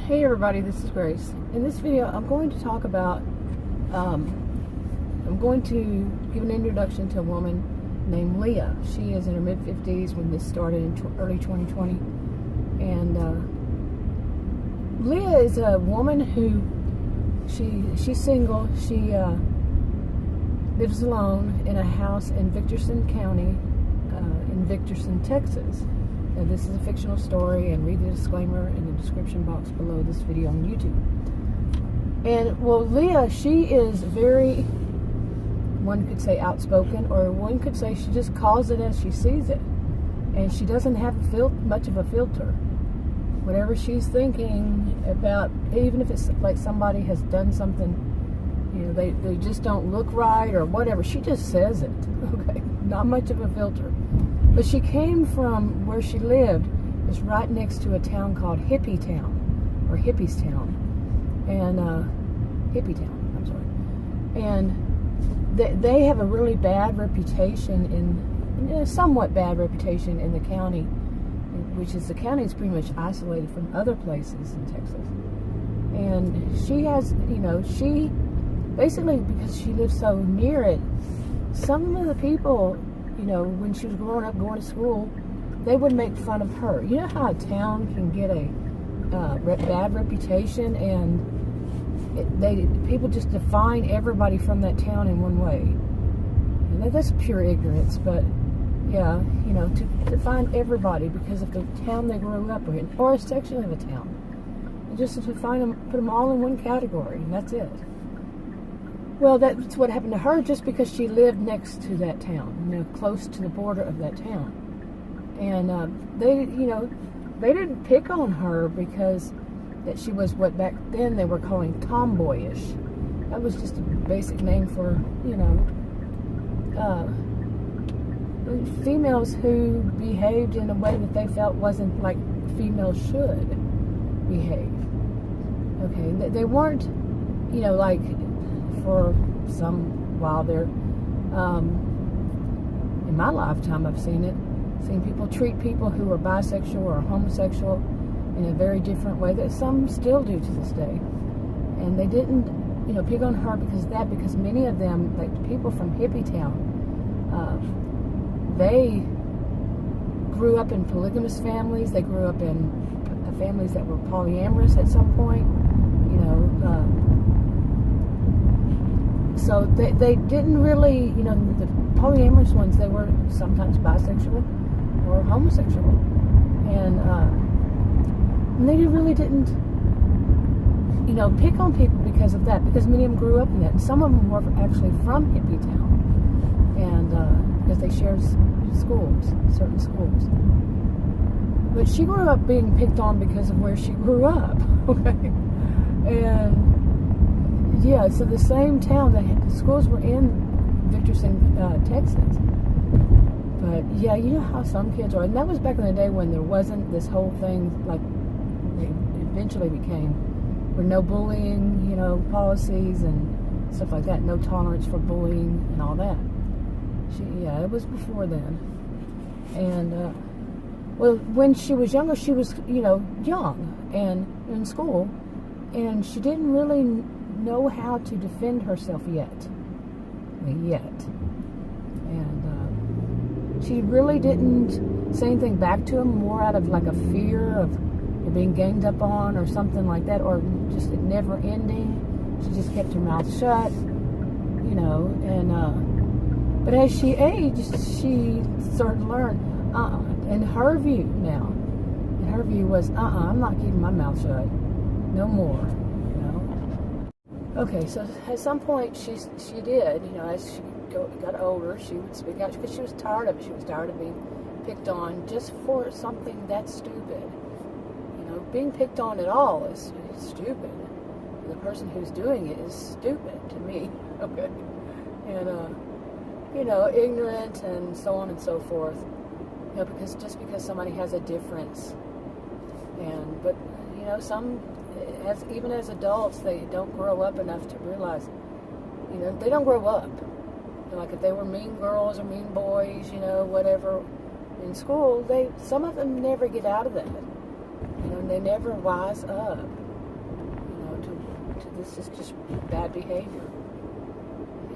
Hey everybody, this is Grace. In this video, I'm going to talk about, I'm going to give an introduction to a woman named Leah. She is in her mid-50s when this started in early 2020. And Leah is a woman who, she's single. She lives alone in a house in Victorson County, in Victorson, Texas. Now, this is a fictional story, and read the disclaimer in the description box below this video on YouTube. And, well, Leah, she is very, one could say outspoken, or one could say she just calls it as she sees it. And she doesn't have much of a filter. Whatever she's thinking about, even if it's like somebody has done something, you know, they just don't look right or whatever, she just says it, okay? Not much of a filter. But she came from where she lived, is right next to a town called Hippie Town, or Hippies Town, and Hippie Town, I'm sorry. And they have a really bad reputation a somewhat bad reputation in the county, which is the county is pretty much isolated from other places in Texas. And she has, you know, she basically, because she lives so near it, some of the people, you know, when she was growing up, going to school, they would make fun of her. You know how a town can get a bad reputation, and people just define everybody from that town in one way. And that's pure ignorance, but yeah, you know, to define everybody because of the town they grew up in, or a section of a town. And just to define them, put them all in one category, and that's it. Well, that's what happened to her just because she lived next to that town, you know, close to the border of that town. And they didn't pick on her because that she was what back then they were calling tomboyish. That was just a basic name for, you know, females who behaved in a way that they felt wasn't like females should behave. Okay, they weren't, you know, like, for some while there, in my lifetime I've seen people treat people who are bisexual or homosexual in a very different way that some still do to this day. And they didn't, you know, pick on her because of that, because many of them, like the people from Hippie Town, they grew up in polygamous families. They grew up in families that were polyamorous at some point, you know. So they didn't really, you know, the polyamorous ones, they were sometimes bisexual or homosexual. And they really didn't, you know, pick on people because of that, because many of them grew up in that. And some of them were actually from Hippie Town, and because they shared schools, certain schools. But she grew up being picked on because of where she grew up, okay? And yeah, so the same town, the schools were in Victorson, Texas. But yeah, you know how some kids are, and that was back in the day when there wasn't this whole thing like they eventually became, where no bullying, you know, policies and stuff like that, no tolerance for bullying and all that. Yeah, it was before then. And well, when she was younger, she was, you know, young and in school, and she didn't really know how to defend herself yet. And she really didn't say anything back to him, more out of like a fear of being ganged up on or something like that, or just it never ending. She just kept her mouth shut, you know. And but as she aged, she started to learn, in her view now, in her view was, I'm not keeping my mouth shut no more. Okay, so at some point she did, you know, as she got older, she would speak out because she was tired of it. She was tired of being picked on just for something that stupid. You know, being picked on at all is stupid. The person who's doing it is stupid to me, okay? And, you know, ignorant and so on and so forth. You know, because just because somebody has a difference. But, you know, even as adults, they don't grow up enough to realize, you know, they don't grow up. Like if they were mean girls or mean boys, you know, whatever, in school, some of them never get out of that. You know, and they never wise up. to this is just bad behavior.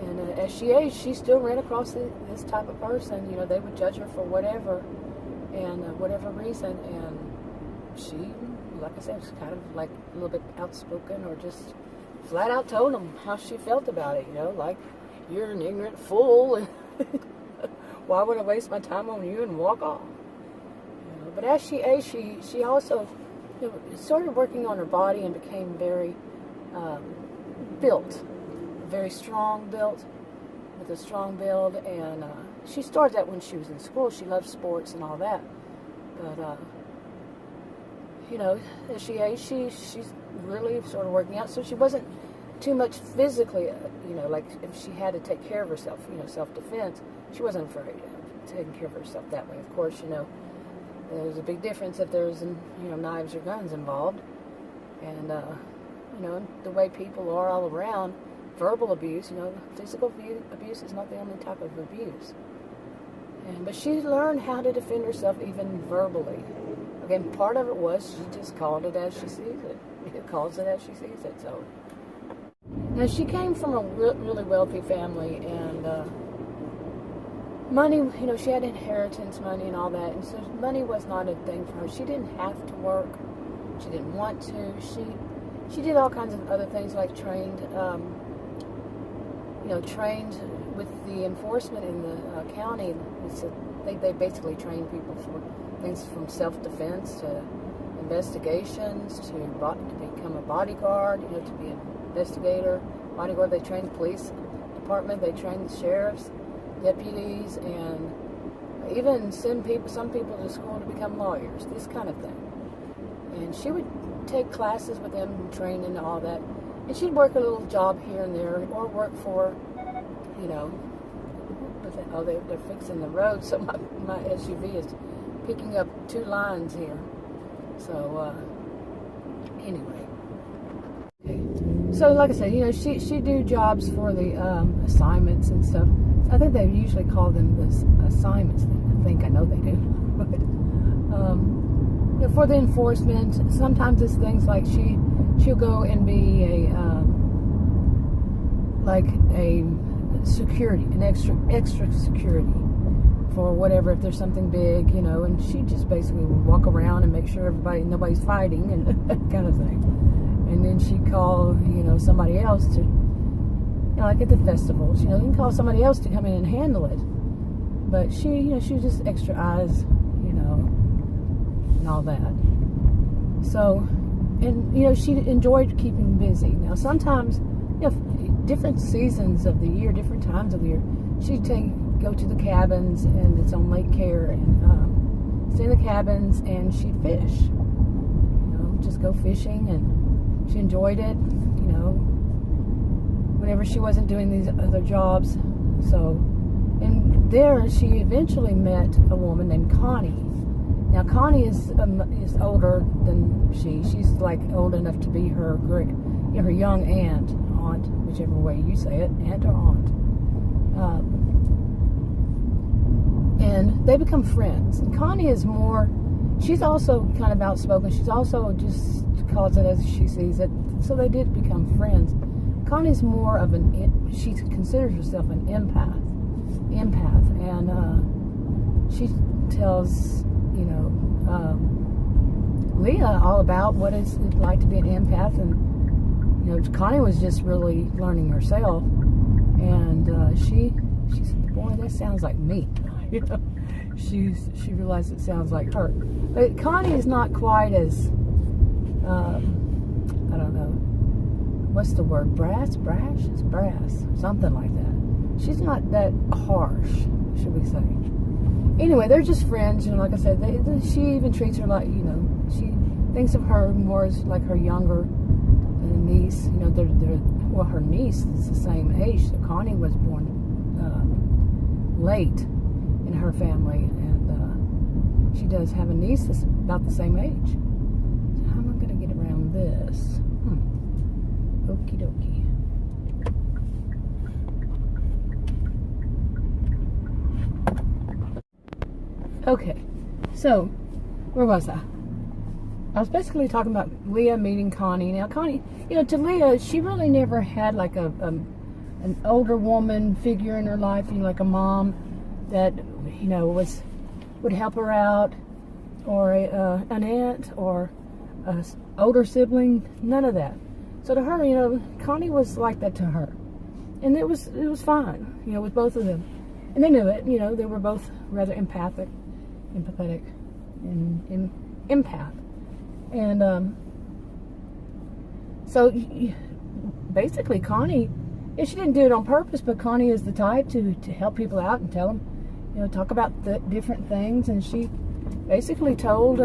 And as she aged, she still ran across this type of person. You know, they would judge her for whatever, and whatever reason. And she, like I said, was kind of like a little bit outspoken, or just flat out told them how she felt about it. You know, like, you're an ignorant fool, and why would I waste my time on you, and walk off. You know, but as she aged, she also, you know, started working on her body and became very built. Very strong built, with a strong build, and she started that when she was in school. She loved sports and all that, but you know, as she aged, she's really sort of working out, so she wasn't too much physically, you know, like if she had to take care of herself, you know, self-defense, she wasn't afraid of taking care of herself that way. Of course, you know, there's a big difference if there's, you know, knives or guns involved, and you know, the way people are all around. Verbal abuse, you know, physical abuse is not the only type of abuse. But she learned how to defend herself even verbally. Again, part of it was she just called it as she sees it. It calls it as she sees it. So now she came from a really wealthy family, and money, you know, she had inheritance money and all that, and so money was not a thing for her. She didn't have to work. She didn't want to. She did all kinds of other things, like trained with the enforcement in the county. They basically train people for things from self-defense to investigations to become a bodyguard, you know, to be an investigator, bodyguard. They train the police department, they train the sheriffs, deputies, and even send some people to school to become lawyers, this kind of thing. And she would take classes with them, train in all that. And she'd work a little job here and there, or work for, you know, they're fixing the road, so my SUV is picking up 2 lines here. So, anyway. Okay. So, like I said, you know, she'd do jobs for the assignments and stuff. I think they usually call them the assignments. I know they do. But, you know, for the enforcement, sometimes it's things like she'll go and be a security, an extra security for whatever, if there's something big, you know, and she just basically would walk around and make sure nobody's fighting and that kind of thing. And then she'd call, you know, somebody else to, you know, like at the festivals, you know, you can call somebody else to come in and handle it. But she, you know, she was just extra eyes, you know, and all that. So, and, you know, she enjoyed keeping busy. Now, sometimes, you know, different seasons of the year, different times of the year, she'd go to the cabins, and it's on Lake Care, and stay in the cabins, and she'd fish. You know, just go fishing, and she enjoyed it, you know, whenever she wasn't doing these other jobs. So, and there she eventually met a woman named Connie. Now, Connie is older than she's like old enough to be her young aunt, whichever way you say it, aunt or aunt. And they become friends. And Connie is she's also kind of outspoken. She's also just calls it as she sees it. So they did become friends. Connie's more of she considers herself an empath. And she tells, you know, Leah all about what it's like to be an empath. And, you know, Connie was just really learning herself. And she said, boy, that sounds like me. You know, she realized it sounds like her. But Connie is not quite as, I don't know, what's the word, brash? It's brass, something like that. She's not that harsh, should we say. Anyway, they're just friends, you know, like I said, she even treats her like, you know, she thinks of her more as like her younger niece. You know, her niece is the same age. So Connie was born late in her family, and she does have a niece that's about the same age. So how am I going to get around this? Okie dokie. Okay, so where was I? I was basically talking about Leah meeting Connie. Now, Connie, to Leah, she really never had like an older woman figure in her life, like a mom that, would help her out, or an aunt, or an older sibling. None of that. So to her, Connie was like that to her, and it was fine, with both of them, and they knew it. They were both rather empathetic, and empath. And so basically Connie, she didn't do it on purpose, but Connie is the type to help people out and tell them, talk about the different things. And she basically told,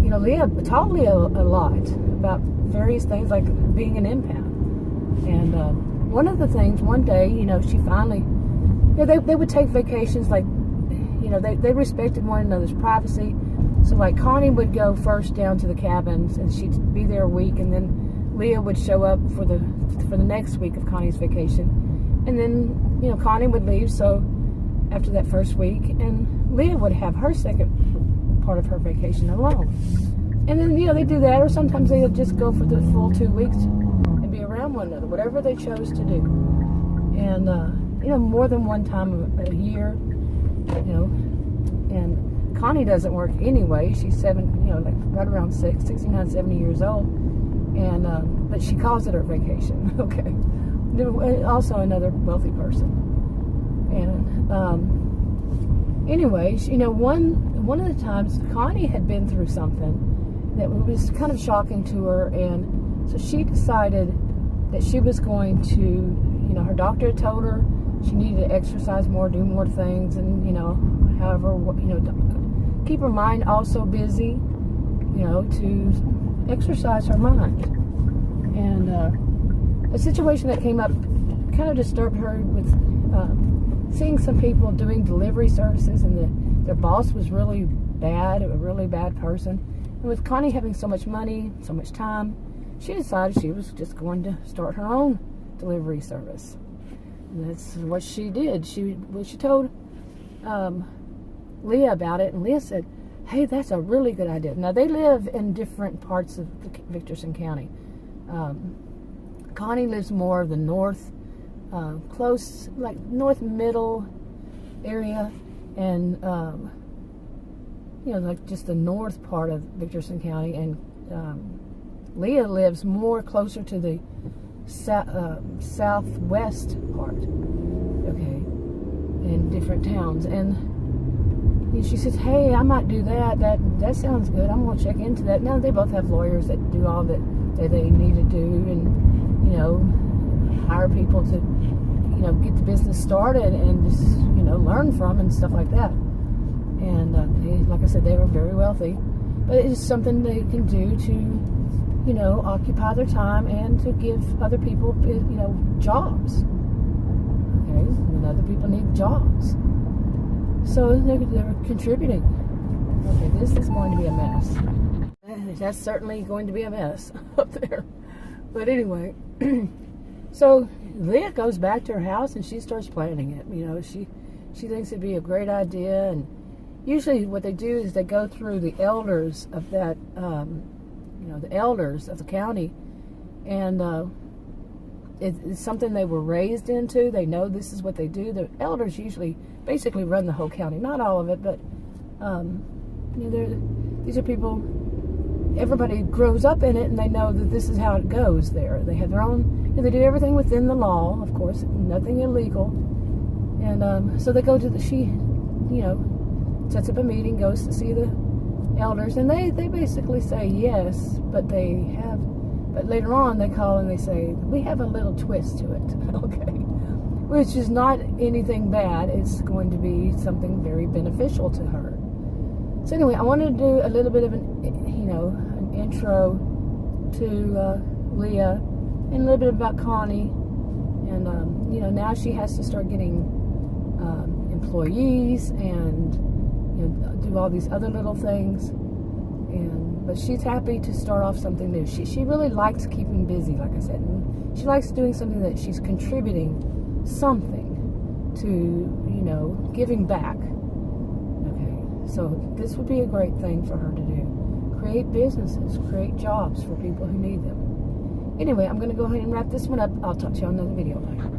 Leah taught Leah a lot about various things like being an empath. And one of the things, one day, she finally, they would take vacations, like, they respected one another's privacy. So like Connie would go first down to the cabins, and she'd be there a week, and then Leah would show up for the next week of Connie's vacation, and then Connie would leave. So after that first week, and Leah would have her second part of her vacation alone. And then they do that, or sometimes they would just go for the full 2 weeks and be around one another, whatever they chose to do. And more than one time a year, and Connie doesn't work anyway. She's right around 69, 70 years old. And, but she calls it her vacation. Okay. Also another wealthy person. And, anyway, one of the times Connie had been through something that was kind of shocking to her. And so she decided that she was going to, her doctor had told her she needed to exercise more, do more things, and, however, keep her mind also busy, to exercise her mind. And a situation that came up kind of disturbed her with seeing some people doing delivery services, and their boss was really bad, a really bad person. And with Connie having so much money, so much time, she decided she was just going to start her own delivery service. And that's what she did. She told Leah about it, and Leah said, "Hey, that's a really good idea." Now, they live in different parts of Victorson County. Connie lives more of the north, close, like north middle area, and like just the north part of Victorson County. And Leah lives more closer to the southwest part, okay, in different towns. And she says, "Hey, I might do that. That sounds good. I'm going to check into that." Now, they both have lawyers that do all that they need to do, and, hire people to, get the business started and just, learn from and stuff like that. And like I said, they were very wealthy. But it's something they can do to, occupy their time and to give other people, jobs. Okay? And other people need jobs. So they're contributing. Okay, this is going to be a mess. That's certainly going to be a mess up there. But anyway, so Leah goes back to her house and she starts planning it. She thinks it'd be a great idea. And usually what they do is they go through the elders of that, the elders of the county. And it's something they were raised into. They know this is what they do. The elders usually basically run the whole county. Not all of it, but these are people, everybody grows up in it, and they know that this is how it goes there. They have their own, they do everything within the law, of course, nothing illegal. And so they go to she sets up a meeting, goes to see the elders, and they basically say yes, but later on they call and they say, "We have a little twist to it." Okay. Which is not anything bad. It's going to be something very beneficial to her. So anyway, I wanted to do a little bit of an intro to Leah, and a little bit about Connie. And, now she has to start getting employees and, do all these other little things. But she's happy to start off something new. She really likes keeping busy, like I said. And she likes doing something that she's contributing something to, giving back. Okay, so this would be a great thing for her to do. create businesses, create jobs for people who need them. Anyway, I'm going to go ahead and wrap this one up. I'll talk to you on another video. Bye.